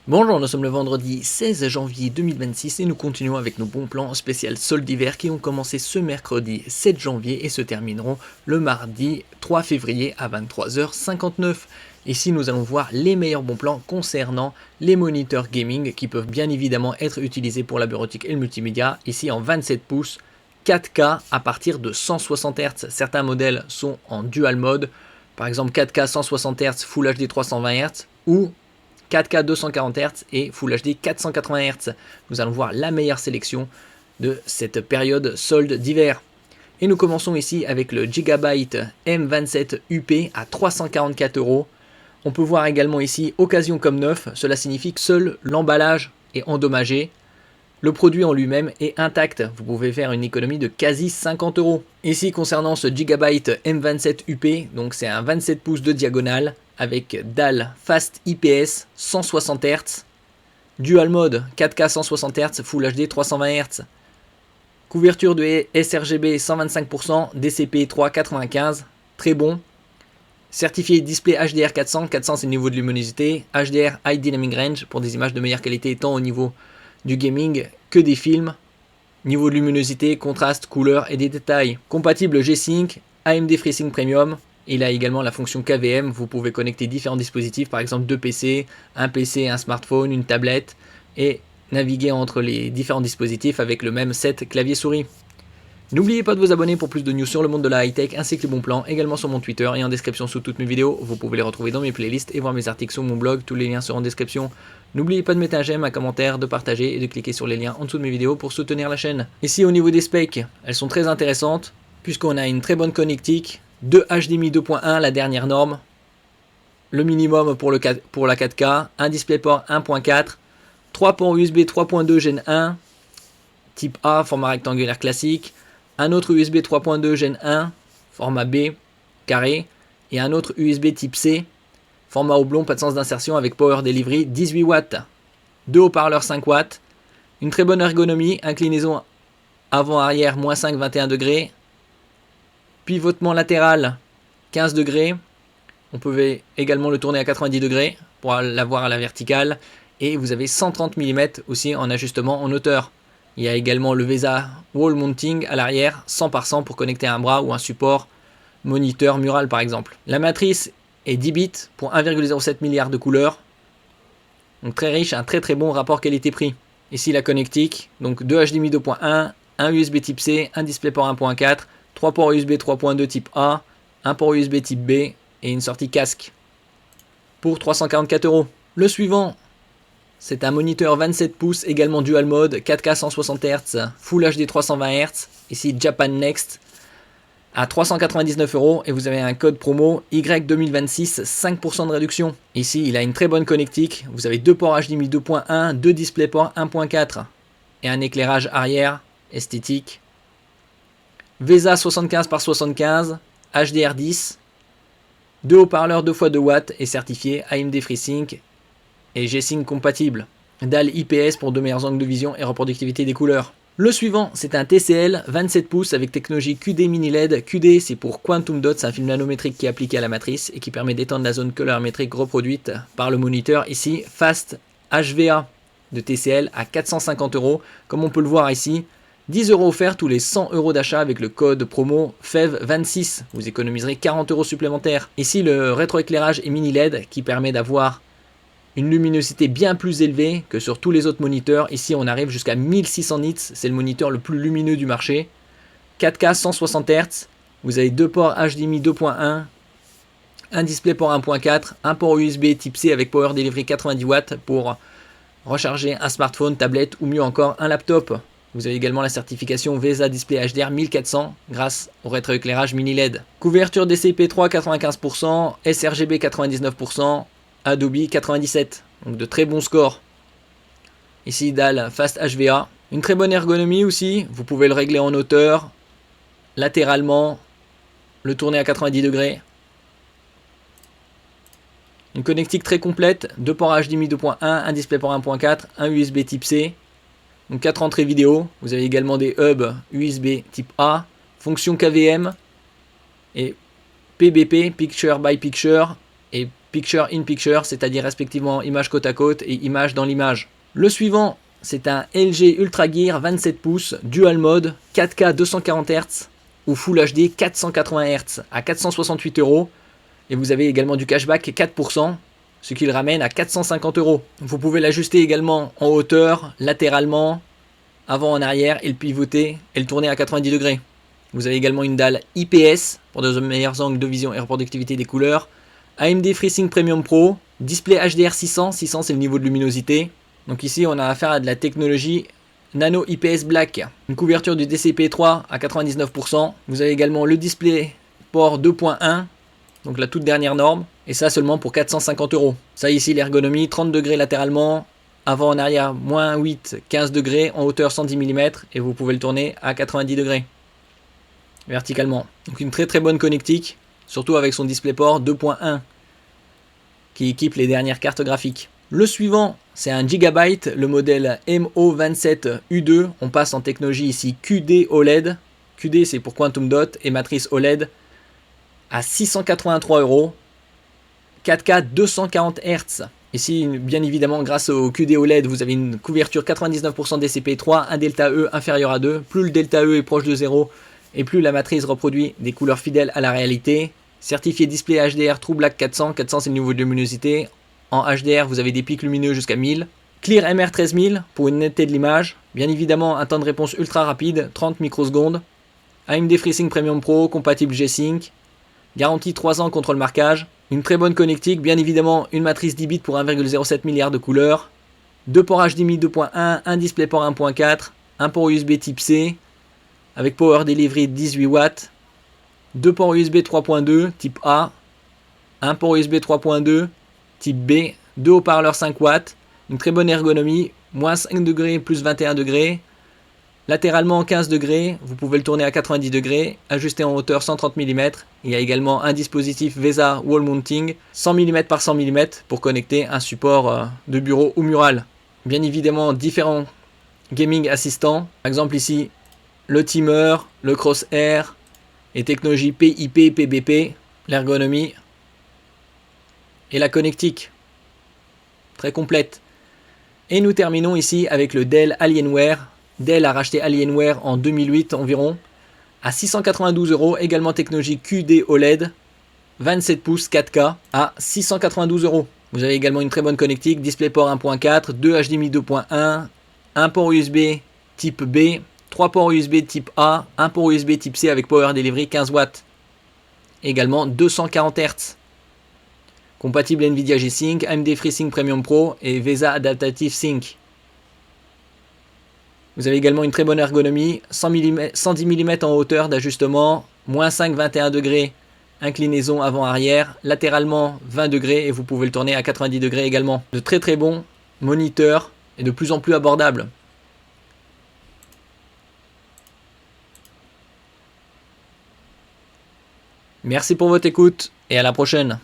Bonjour, nous sommes le vendredi 16 janvier 2026 et nous continuons avec nos bons plans spécial soldes d'hiver qui ont commencé ce mercredi 7 janvier et se termineront le mardi 3 février à 23h59. Ici, nous allons voir les meilleurs bons plans concernant les moniteurs gaming qui peuvent bien évidemment être utilisés pour la bureautique et le multimédia. Ici en 27 pouces, 4K à partir de 160 Hz. Certains modèles sont en dual mode, par exemple 4K 160 Hz, Full HD 320 Hz ou 4K 240 Hz et Full HD 480 Hz. Nous allons voir la meilleure sélection de cette période solde d'hiver. Et nous commençons ici avec le Gigabyte M27 UP à 344 €. On peut voir également ici occasion comme neuf, cela signifie que seul l'emballage est endommagé. Le produit en lui-même est intact, vous pouvez faire une économie de quasi 50 €. Ici concernant ce Gigabyte M27 UP, donc c'est un 27 pouces de diagonale avec dalle Fast IPS 160 Hz, Dual Mode 4K 160 Hz, Full HD 320 Hz, couverture de sRGB 125%, DCP 395, très bon. Certifié display HDR 400, 400 c'est le niveau de luminosité, HDR High Dynamic Range pour des images de meilleure qualité tant au niveau du gaming que des films, niveau de luminosité, contraste, couleur et des détails. Compatible G-Sync, AMD FreeSync Premium, il a également la fonction KVM, vous pouvez connecter différents dispositifs, par exemple deux PC, un smartphone, une tablette, et naviguer entre les différents dispositifs avec le même set clavier-souris. N'oubliez pas de vous abonner pour plus de news sur le monde de la high-tech ainsi que les bons plans, également sur mon Twitter et en description sous toutes mes vidéos. Vous pouvez les retrouver dans mes playlists et voir mes articles sur mon blog, tous les liens seront en description. N'oubliez pas de mettre un j'aime, un commentaire, de partager et de cliquer sur les liens en dessous de mes vidéos pour soutenir la chaîne. Ici au niveau des specs, elles sont très intéressantes puisqu'on a une très bonne connectique, 2 HDMI 2.1 la dernière norme, le minimum pour la 4K, un DisplayPort 1.4, 3 ports USB 3.2 Gen 1, type A, format rectangulaire classique, un autre USB 3.2 Gen 1, format B, carré, et un autre USB type C, format oblong, pas de sens d'insertion avec Power Delivery 18 watts, deux haut-parleurs 5 watts, une très bonne ergonomie, inclinaison avant-arrière -5, 21 degrés, pivotement latéral 15 degrés, on peut également le tourner à 90 degrés pour l'avoir à la verticale, et vous avez 130 mm aussi en ajustement en hauteur. Il y a également le VESA Wall Mounting à l'arrière, 100 par 100 pour connecter un bras ou un support moniteur mural par exemple. La matrice est 10 bits pour 1,07 milliard de couleurs. Donc très riche, un très bon rapport qualité-prix. Ici la connectique, donc 2 HDMI 2.1, un USB type C, un DisplayPort 1.4, 3 ports USB 3.2 type A, un port USB type B et une sortie casque pour 344 €. Le suivant, c'est un moniteur 27 pouces, également dual mode, 4K 160 Hz, Full HD 320 Hz, ici Japan Next, à 399 € et vous avez un code promo Y2026, 5% de réduction. Ici, il a une très bonne connectique, vous avez deux ports HDMI 2.1, deux DisplayPort 1.4 et un éclairage arrière esthétique. VESA 75 par 75, HDR10, deux haut-parleurs 2x2 watts et certifié AMD FreeSync et G-Sync compatible. Dalle IPS pour de meilleurs angles de vision et reproductivité des couleurs. Le suivant, c'est un TCL 27 pouces avec technologie QD mini LED. QD, c'est pour Quantum Dot, c'est un film nanométrique qui est appliqué à la matrice et qui permet d'étendre la zone colorimétrique reproduite par le moniteur. Ici, Fast HVA de TCL à 450 €. Comme on peut le voir ici, 10 € offerts tous les 100 € d'achat avec le code promo FEV26. Vous économiserez 40 € supplémentaires. Ici, le rétroéclairage est mini LED qui permet d'avoir une luminosité bien plus élevée que sur tous les autres moniteurs. Ici, on arrive jusqu'à 1600 nits. C'est le moniteur le plus lumineux du marché. 4K 160 Hz. Vous avez deux ports HDMI 2.1, un DisplayPort 1.4, un port USB type C avec Power Delivery 90 watts pour recharger un smartphone, tablette ou mieux encore un laptop. Vous avez également la certification VESA Display HDR 1400 grâce au rétroéclairage mini LED. Couverture DCP3 95%, sRGB 99%, Adobe 97, donc de très bons scores. Ici dalle Fast HVA, une très bonne ergonomie aussi, vous pouvez le régler en hauteur, latéralement, le tourner à 90 degrés. Une connectique très complète, deux ports HDMI 2.1, un DisplayPort 1.4, un USB type C, donc 4 entrées vidéo. Vous avez également des hubs USB type A, fonction KVM et PBP, Picture by Picture, et picture in picture, c'est-à-dire respectivement image côte à côte et image dans l'image. Le suivant, c'est un LG Ultra Gear 27 pouces, Dual Mode, 4K 240 Hz ou Full HD 480 Hz à 468 €. Et vous avez également du cashback 4%, ce qui le ramène à 450 €. Vous pouvez l'ajuster également en hauteur, latéralement, avant en arrière et le pivoter et le tourner à 90 degrés. Vous avez également une dalle IPS pour de meilleurs angles de vision et reproductivité des couleurs. AMD FreeSync Premium Pro, display HDR 600, 600 c'est le niveau de luminosité. Donc ici on a affaire à de la technologie Nano IPS Black, une couverture du DCP-3 à 99%. Vous avez également le display port 2.1, donc la toute dernière norme, et ça seulement pour 450 €. Ça ici l'ergonomie, 30 degrés latéralement, avant en arrière, moins 8, 15 degrés, en hauteur 110 mm, et vous pouvez le tourner à 90 degrés, verticalement. Donc une très bonne connectique, surtout avec son DisplayPort 2.1, qui équipe les dernières cartes graphiques. Le suivant, c'est un Gigabyte, le modèle MO27U2, on passe en technologie ici QD OLED, QD c'est pour Quantum Dot, et matrice OLED, à 683 €, 4K 240 Hz. Ici, bien évidemment, grâce au QD OLED, vous avez une couverture 99% DCP-3, un delta E inférieur à 2. Plus le delta E est proche de 0, et plus la matrice reproduit des couleurs fidèles à la réalité. Certifié display HDR True Black 400, 400 c'est le niveau de luminosité. En HDR, vous avez des pics lumineux jusqu'à 1000. Clear MR 13000 pour une netteté de l'image. Bien évidemment, un temps de réponse ultra rapide, 30 microsecondes. AMD FreeSync Premium Pro, compatible G-Sync. Garantie 3 ans contre le marquage. Une très bonne connectique, bien évidemment une matrice 10 bits pour 1,07 milliard de couleurs. 2 ports HDMI 2.1, un DisplayPort 1.4, un port USB Type C avec Power Delivery 18 watts. 2 ports USB 3.2 type A, un port USB 3.2 type B, 2 haut-parleurs 5 watts, une très bonne ergonomie, moins 5 degrés, plus 21 degrés, latéralement 15 degrés, vous pouvez le tourner à 90 degrés, ajusté en hauteur 130 mm, il y a également un dispositif VESA Wall Mounting, 100 mm par 100 mm pour connecter un support de bureau ou mural. Bien évidemment différents gaming assistants, par exemple ici le timer, le crosshair, les technologies PIP, PBP, l'ergonomie et la connectique, très complète. Et nous terminons ici avec le Dell Alienware. Dell a racheté Alienware en 2008 environ, à 692 €, également technologie QD OLED, 27 pouces 4K, à 692 €. Vous avez également une très bonne connectique, DisplayPort 1.4, 2 HDMI 2.1, un port USB type B, 3 ports USB type A, un port USB type C avec Power Delivery 15 watts. Également 240 Hz. Compatible Nvidia G-Sync, AMD FreeSync Premium Pro et VESA Adaptative Sync. Vous avez également une très bonne ergonomie, 110 mm en hauteur d'ajustement, moins 5, 21 degrés, inclinaison avant-arrière, latéralement 20 degrés et vous pouvez le tourner à 90 degrés également. De très bons moniteurs et de plus en plus abordables. Merci pour votre écoute et à la prochaine.